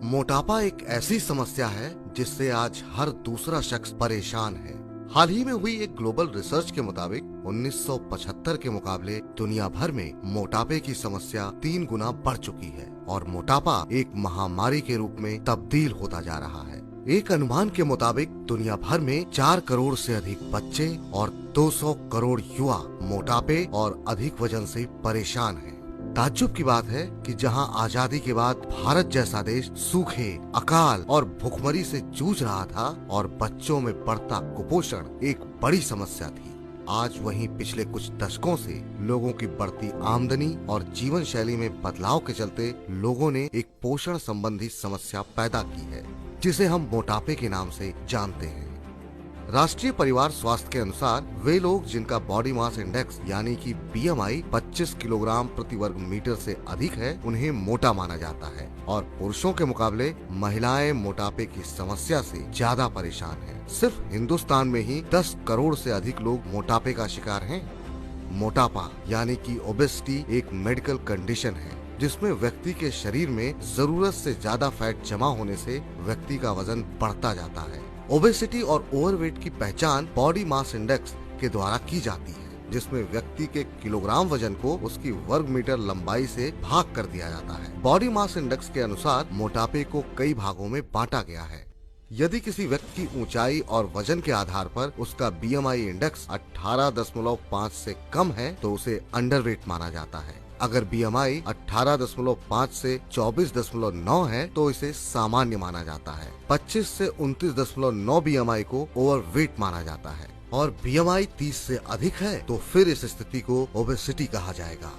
मोटापा एक ऐसी समस्या है जिससे आज हर दूसरा शख्स परेशान है। हाल ही में हुई एक ग्लोबल रिसर्च के मुताबिक 1975 के मुकाबले दुनिया भर में मोटापे की समस्या 3 गुना बढ़ चुकी है और मोटापा एक महामारी के रूप में तब्दील होता जा रहा है। एक अनुमान के मुताबिक दुनिया भर में 4 करोड़ से अधिक बच्चे और 200 करोड़ युवा मोटापे और अधिक वजन से परेशान हैं। ताज्जुब की बात है कि जहां आजादी के बाद भारत जैसा देश सूखे, अकाल और भुखमरी से जूझ रहा था और बच्चों में बढ़ता कुपोषण एक बड़ी समस्या थी, आज वहीं पिछले कुछ दशकों से लोगों की बढ़ती आमदनी और जीवन शैली में बदलाव के चलते लोगों ने एक पोषण संबंधी समस्या पैदा की है, जिसे हम मोटापे के नाम से जानते हैं। राष्ट्रीय परिवार स्वास्थ्य के अनुसार वे लोग जिनका बॉडी मास इंडेक्स यानी कि BMI 25 किलोग्राम प्रति वर्ग मीटर से अधिक है, उन्हें मोटा माना जाता है और पुरुषों के मुकाबले महिलाएं मोटापे की समस्या से ज्यादा परेशान हैं। सिर्फ हिंदुस्तान में ही 10 करोड़ से अधिक लोग मोटापे का शिकार हैं। मोटापा यानी कि ओबेसिटी एक मेडिकल कंडीशन है जिसमें व्यक्ति के शरीर में जरूरत से ज्यादा फैट जमा होने से व्यक्ति का वजन बढ़ता जाता है। ओबेसिटी और ओवरवेट की पहचान बॉडी मास इंडेक्स के द्वारा की जाती है, जिसमें व्यक्ति के किलोग्राम वजन को उसकी वर्ग मीटर लंबाई से भाग कर दिया जाता है। बॉडी मास इंडेक्स के अनुसार मोटापे को कई भागों में बांटा गया है। यदि किसी व्यक्ति की ऊंचाई और वजन के आधार पर उसका BMI इंडेक्स 18.5 से कम है तो उसे अंडरवेट माना जाता है। अगर BMI 18.5 से 24.9 है तो इसे सामान्य माना जाता है। 25 से 29.9 BMI को ओवरवेट माना जाता है और BMI 30 से अधिक है तो फिर इस स्थिति को ओबेसिटी कहा जाएगा।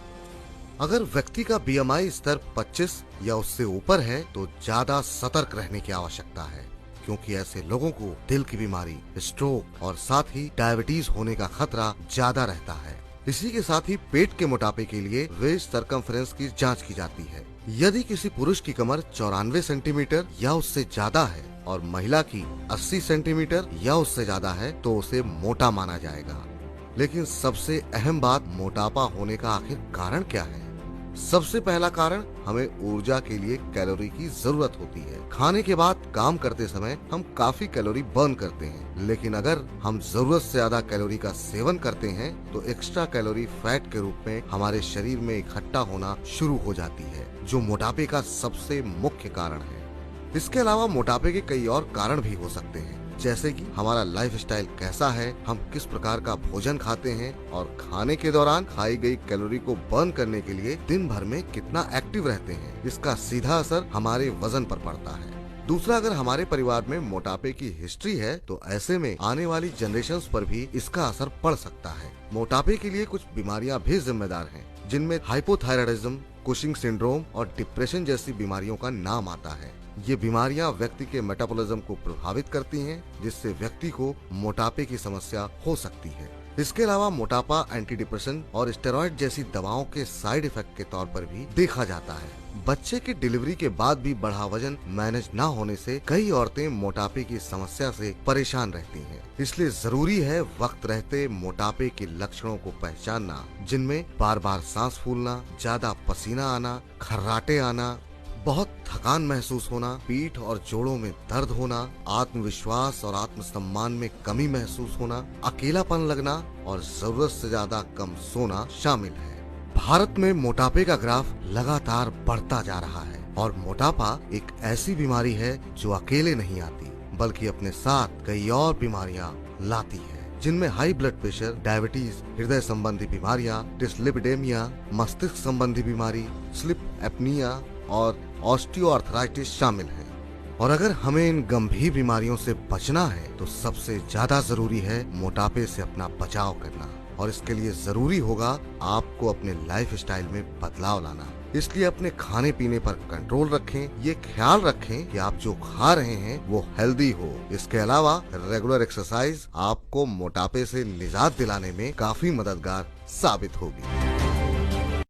अगर व्यक्ति का BMI स्तर 25 या उससे ऊपर है तो ज्यादा सतर्क रहने की आवश्यकता है, क्योंकि ऐसे लोगों को दिल की बीमारी, स्ट्रोक और साथ ही डायबिटीज होने का खतरा ज्यादा रहता है। इसी के साथ ही पेट के मोटापे के लिए वेस्ट सरकमफ्रेंस की जांच की जाती है। यदि किसी पुरुष की कमर 94 सेंटीमीटर या उससे ज्यादा है और महिला की 80 सेंटीमीटर या उससे ज्यादा है तो उसे मोटा माना जाएगा। लेकिन सबसे अहम बात, मोटापा होने का आखिर कारण क्या है? सबसे पहला कारण, हमें ऊर्जा के लिए कैलोरी की जरूरत होती है। खाने के बाद काम करते समय हम काफी कैलोरी बर्न करते हैं, लेकिन अगर हम जरूरत से ज्यादा कैलोरी का सेवन करते हैं तो एक्स्ट्रा कैलोरी फैट के रूप में हमारे शरीर में इकट्ठा होना शुरू हो जाती है, जो मोटापे का सबसे मुख्य कारण है। इसके अलावा मोटापे के कई और कारण भी हो सकते हैं, जैसे कि हमारा लाइफस्टाइल कैसा है, हम किस प्रकार का भोजन खाते हैं और खाने के दौरान खाई गई कैलोरी को बर्न करने के लिए दिन भर में कितना एक्टिव रहते हैं। इसका सीधा असर हमारे वजन पर पड़ता है। दूसरा, अगर हमारे परिवार में मोटापे की हिस्ट्री है तो ऐसे में आने वाली जनरेशंस पर भी इसका असर पड़ सकता है। मोटापे के लिए कुछ बीमारियां भी जिम्मेदार हैं, जिनमें हाइपोथायराइडिज्म, कुशिंग सिंड्रोम और डिप्रेशन जैसी बीमारियों का नाम आता है। ये बीमारियां व्यक्ति के मेटाबॉलिज्म को प्रभावित करती हैं, जिससे व्यक्ति को मोटापे की समस्या हो सकती है। इसके अलावा मोटापा एंटी डिप्रेशन और स्टेरॉइड जैसी दवाओं के साइड इफेक्ट के तौर पर भी देखा जाता है। बच्चे की डिलीवरी के बाद भी बढ़ा वजन मैनेज न होने से कई औरतें मोटापे की समस्या से परेशान रहती हैं। इसलिए जरूरी है वक्त रहते मोटापे के लक्षणों को पहचानना, जिनमें बार बार सांस फूलना, ज्यादा पसीना आना, खर्राटे आना, बहुत थकान महसूस होना, पीठ और जोड़ों में दर्द होना, आत्मविश्वास और आत्मसम्मान में कमी महसूस होना, अकेलापन लगना और जरूरत से ज्यादा कम सोना शामिल है। भारत में मोटापे का ग्राफ लगातार बढ़ता जा रहा है और मोटापा एक ऐसी बीमारी है जो अकेले नहीं आती, बल्कि अपने साथ कई और बीमारियां लाती है, जिनमें हाई ब्लड प्रेशर, डायबिटीज, हृदय संबंधी बीमारियां, डिस्लिपिडेमिया, मस्तिष्क संबंधी बीमारी, स्लीप एपनिया और ऑस्टियोआर्थराइटिस शामिल है। और अगर हमें इन गंभीर बीमारियों से बचना है तो सबसे ज्यादा जरूरी है मोटापे से अपना बचाव करना, और इसके लिए जरूरी होगा आपको अपने लाइफस्टाइल में बदलाव लाना। इसलिए अपने खाने पीने पर कंट्रोल रखें, ये ख्याल रखें कि आप जो खा रहे हैं वो हेल्दी हो। इसके अलावा रेगुलर एक्सरसाइज आपको मोटापे से निजात दिलाने में काफी मददगार साबित होगी।